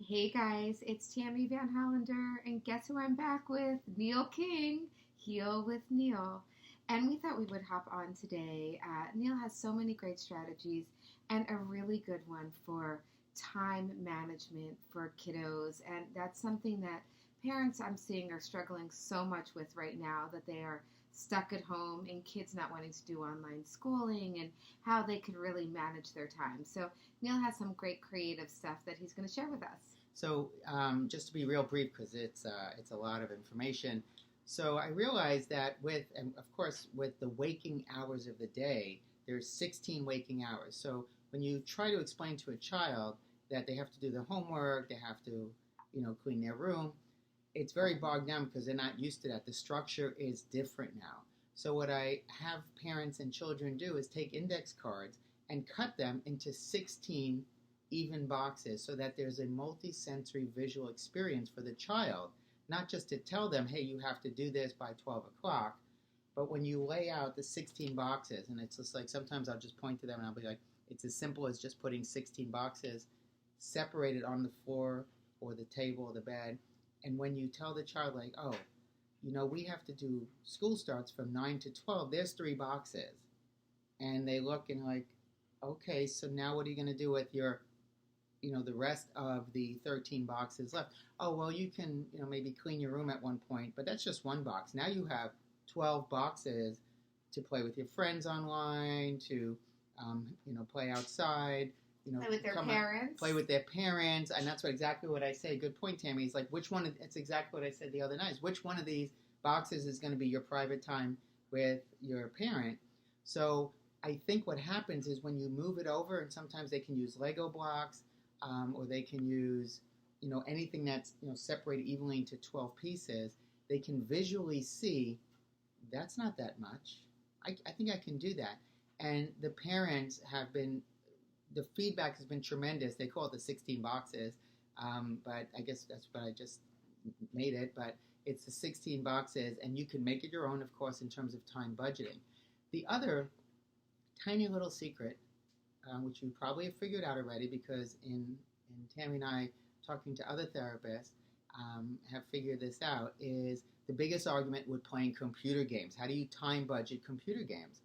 Hey guys, it's Tammy Van Hollander, and guess who I'm back with? Neal King, Heal with Neal. And we thought we would hop on today. Neal has so many great strategies, and a really good one for time management for kiddos. And that's something that parents I'm seeing are struggling so much with right now, that they are stuck at home and kids not wanting to do online schooling, and how they could really manage their time. So Neal has some great creative stuff that he's going to share with us. So just to be real brief, because it's a lot of information. So I realized that and of course, with the waking hours of the day, there's 16 waking hours. So when you try to explain to a child that they have to do their homework, they have to, clean their room, it's very bogged down because they're not used to that. The structure is different now. So what I have parents and children do is take index cards and cut them into 16 even boxes so that there's a multi-sensory visual experience for the child, not just to tell them, hey, you have to do this by 12 o'clock, but when you lay out the 16 boxes, and it's just like sometimes I'll just point to them and I'll be like, it's as simple as just putting 16 boxes separated on the floor or the table or the bed. And when you tell the child, like, oh, we have to do school starts from 9 to 12, there's 3 boxes. And they look and like, okay, so now what are you going to do with your, the rest of the 13 boxes left? Oh, well, you can, maybe clean your room at one point, but that's just one box. Now you have 12 boxes to play with your friends online, to, play outside, Play with their parents. Play with their parents, and that's exactly what I say. Good point, Tammy. It's like, it's exactly what I said the other night. Which one of these boxes is going to be your private time with your parent? So I think what happens is when you move it over, and sometimes they can use Lego blocks, or they can use, anything that's, separated evenly into 12 pieces, they can visually see, that's not that much. I think I can do that. And the parents the feedback has been tremendous. They call it the 16 boxes, but I guess that's what I just made it. But it's the 16 boxes, and you can make it your own, of course, in terms of time budgeting. The other tiny little secret, which you probably have figured out already, because in Tammy and I talking to other therapists have figured this out, is the biggest argument with playing computer games. How do you time budget computer games?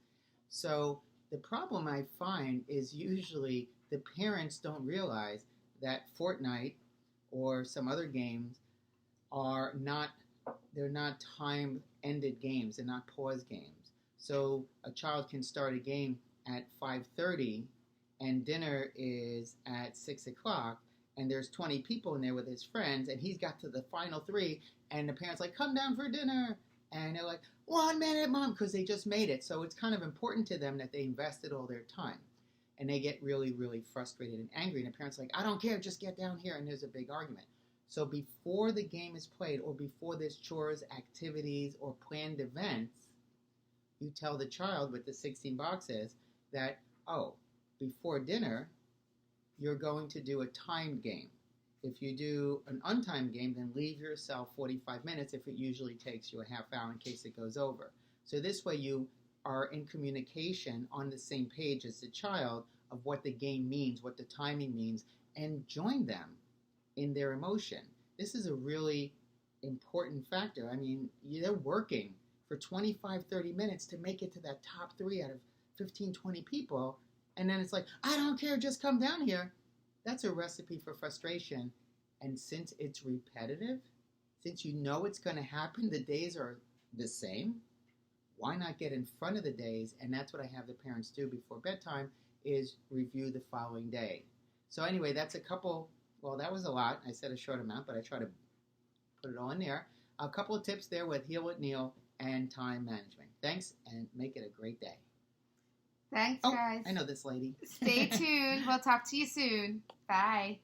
So the problem I find is usually the parents don't realize that Fortnite or some other games they're not time-ended games. They're not pause games. So a child can start a game at 5:30 and dinner is at 6 o'clock, and there's 20 people in there with his friends, and he's got to the final 3, and the parents like, come down for dinner. And they're like, 1 minute, Mom, because they just made it. So it's kind of important to them that they invested all their time. And they get really, really frustrated and angry. And the parents are like, I don't care, just get down here. And there's a big argument. So before the game is played, or before there's chores, activities, or planned events, you tell the child with the 16 boxes that, oh, before dinner, you're going to do a timed game. If you do an untimed game, then leave yourself 45 minutes if it usually takes you a half hour in case it goes over. So this way you are in communication on the same page as the child of what the game means, what the timing means, and join them in their emotion. This is a really important factor. I mean, they're working for 25, 30 minutes to make it to that top 3 out of 15, 20 people, and then it's like, I don't care, just come down here. That's a recipe for frustration. And since it's repetitive, since you know it's going to happen, the days are the same, why not get in front of the days? And that's what I have the parents do before bedtime, is review the following day. So anyway, that's that was a lot. I said a short amount, but I try to put it all in there. A couple of tips there with Heal with Neal and time management. Thanks, and make it a great day. Thanks, guys. I know this lady. Stay tuned. We'll talk to you soon. Bye.